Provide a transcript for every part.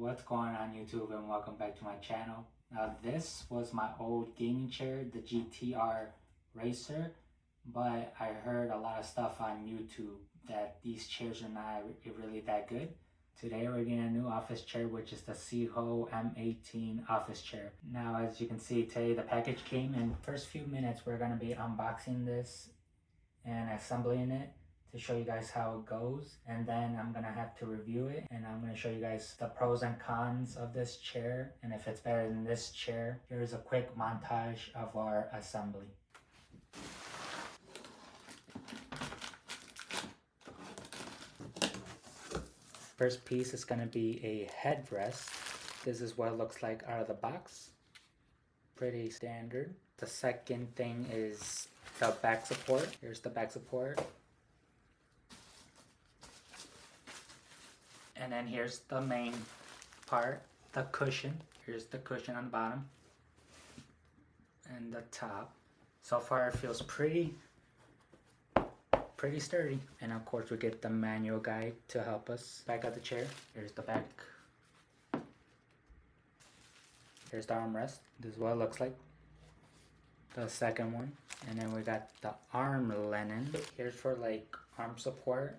What's going on YouTube, and welcome back to my channel. Now this was my old gaming chair, the GTR Racer, but I heard a lot of stuff on YouTube that these chairs are not really that good. Today we're getting a new office chair, which is the Sihoo M15 office chair. Now as you can see today, the package came in. First few minutes we're going to be unboxing this and assembling it to show you guys how it goes, and then I'm gonna have to review it, and I'm gonna show you guys the pros and cons of this chair and if it's better than this chair. Here's a quick montage of our assembly. First piece is gonna be a headrest. This is what it looks like out of the box. Pretty standard. The second thing is the back support. Here's the back support. And then here's the main part, the cushion. Here's the cushion on the bottom and the top. So far it feels pretty sturdy. And of course we get the manual guide to help us back out the chair. Here's the back. Here's the armrest. This is what it looks like. The second one. And then we got the arm linen. Here's for like arm support.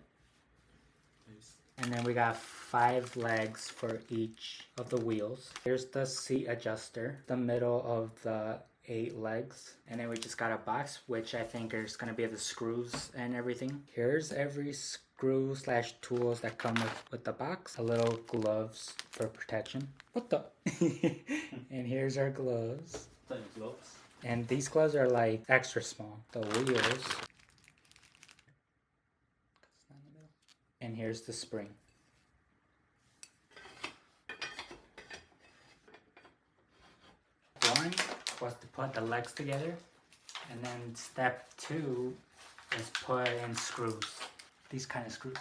And then we got 5 legs for each of the wheels. Here's the seat adjuster, the middle of the 8 legs. And then we just got a box, which I think is gonna be the screws and everything. Here's every screw slash tools that come with the box. A little gloves for protection. What the? And here's our gloves. And these gloves are like extra small. The wheels. And here's the spring. One was to put the legs together, and then step 2 is put in screws. These kind of screws.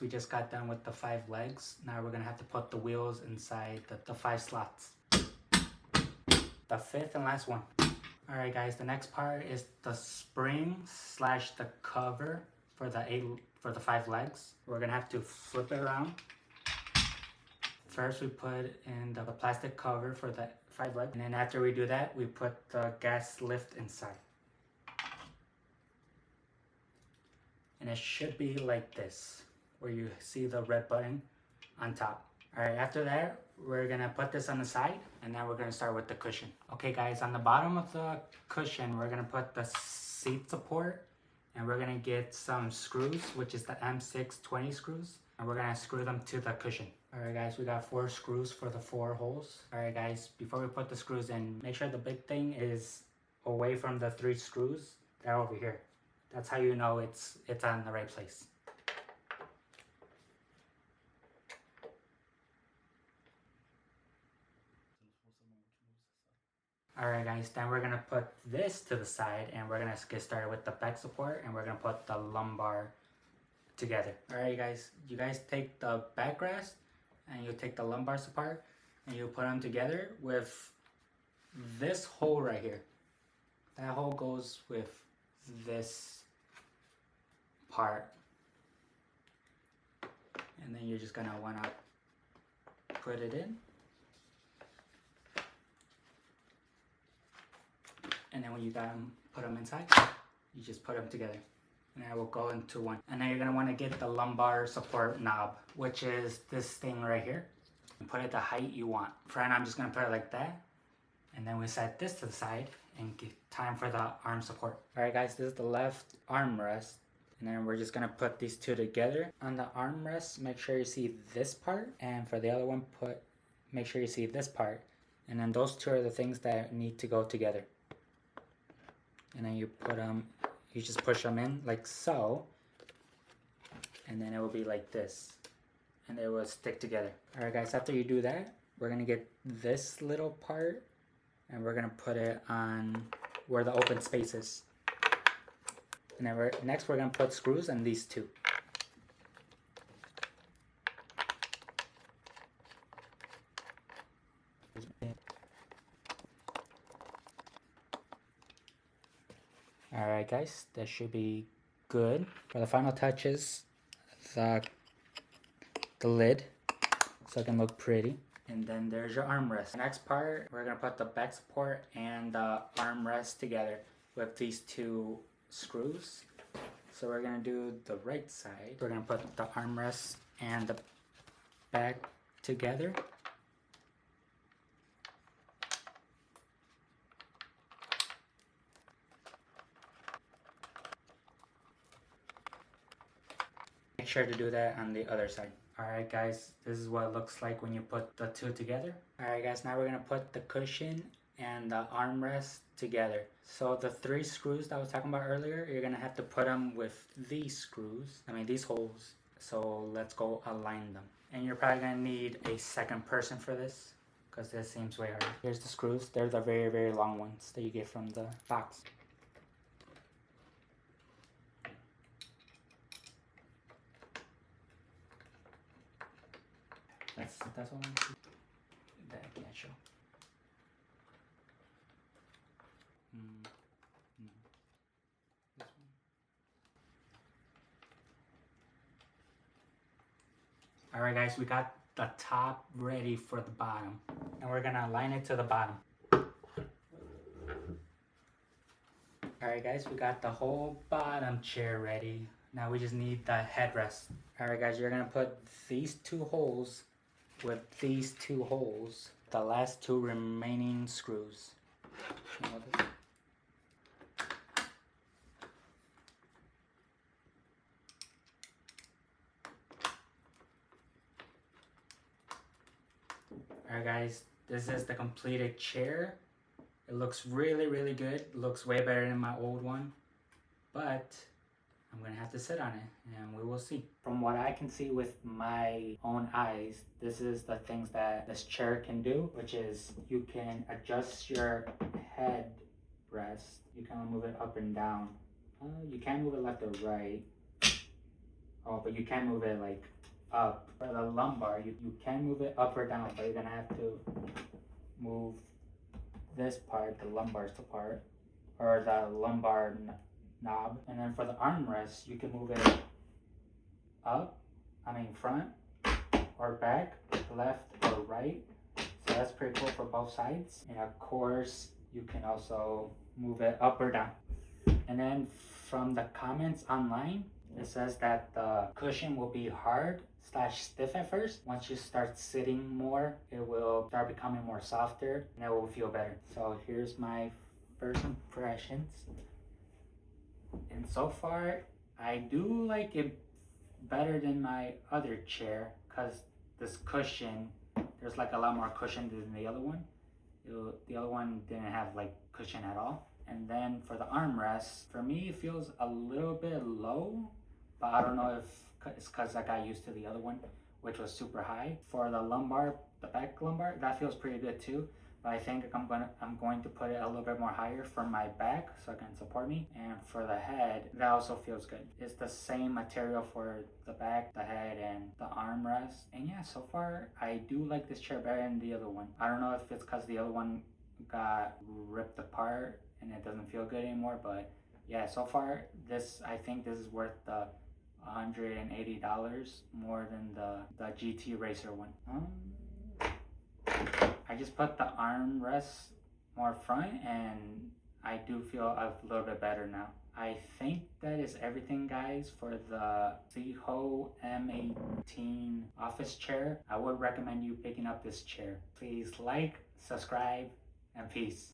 We just got done with the 5 legs. Now we're gonna have to put the wheels inside the 5 slots. The 5th and last one. Alright guys, the next part is the spring slash the cover for the 5 legs. We're gonna have to flip it around. First we put in the plastic cover for the 5 legs, and then after we do that, we put the gas lift inside. And it should be like this, where you see the red button on top. Alright, after that, we're gonna put this on the side, and then we're gonna start with the cushion. Okay guys, on the bottom of the cushion, we're gonna put the seat support, and we're gonna get some screws, which is the M620 screws, and we're gonna screw them to the cushion. Alright guys, we got 4 screws for the 4 holes. Alright guys, before we put the screws in, make sure the big thing is away from the 3 screws that are over here. That's how you know it's on the right place. Alright guys, then we're gonna put this to the side, and we're gonna get started with the back support, and we're gonna put the lumbar together. Alright guys, you guys take the backrest and you take the lumbar support and you put them together with this hole right here. That hole goes with this part, and then you're just gonna wanna put it in. And then when you got them, put them inside, you just put them together. And I will go into one. And then you're gonna wanna get the lumbar support knob, which is this thing right here. And put it the height you want. For now, I'm just gonna put it like that. And then we set this to the side and get time for the arm support. All right guys, this is the left armrest. And then we're just gonna put these 2 together. On the armrest, make sure you see this part. And for the other one, make sure you see this part. And then those 2 are the things that need to go together. And then you put them, you just push them in like so, and then it will be like this, and they will stick together. Alright guys, after you do that, we're gonna get this little part, and we're gonna put it on where the open space is. And then next we're going to put screws in these two. Alright guys, that should be good. For the final touches, the lid, so it can look pretty. And then there's your armrest. The next part, we're going to put the back support and the armrest together with these two screws. So we're going to do the right side. We're going to put the armrest and the back together. Make sure to do that on the other side. Alright guys, this is what it looks like when you put the two together. Alright guys, now we're going to put the cushion and the armrest together. So the 3 screws that I was talking about earlier, you're going to have to put them with these screws, these holes. So let's go align them. And you're probably going to need a second person for this, because this seems way hard. Here's the screws. They're the very, very long ones that you get from the box. That's all I want to see. That I can't show. No. This one. Alright guys, we got the top ready for the bottom. And we're gonna align it to the bottom. Alright guys, we got the whole bottom chair ready. Now we just need the headrest. Alright guys, you're gonna put these 2 holes with these 2 holes, the last 2 remaining screws. Alright guys, this is the completed chair. It looks really, really good. It looks way better than my old one, but I'm gonna have to sit on it and we will see. From what I can see with my own eyes, this is the things that this chair can do, which is you can adjust your head rest. You can move it up and down. You can't move it left or right. Oh, but you can move it like up. For the lumbar, you can move it up or down, but you're gonna have to move this part, the lumbar part, or the lumbar knob. And then for the armrest, you can move it up, front or back, left or right. So that's pretty cool for both sides. And of course, you can also move it up or down. And then from the comments online, it says that the cushion will be hard / stiff at first. Once you start sitting more, it will start becoming more softer and it will feel better. So here's my first impressions. And so far, I do like it better than my other chair, because this cushion, there's like a lot more cushion than the other one. The other one didn't have like cushion at all. And then for the armrest, for me it feels a little bit low, but I don't know if it's because I got used to the other one, which was super high. For the lumbar, the back lumbar, that feels pretty good too. But I think I'm going to put it a little bit more higher for my back so it can support me. And for the head, that also feels good. It's the same material for the back, the head, and the armrest. And yeah, so far I do like this chair better than the other one. I don't know if it's because the other one got ripped apart and it doesn't feel good anymore, but yeah, so far I think this is worth the $180 more than the GT Racer one. I just put the armrest more front and I do feel a little bit better now. I think that is everything, guys, for the Sihoo M15 office chair. I would recommend you picking up this chair. Please like, subscribe, and peace.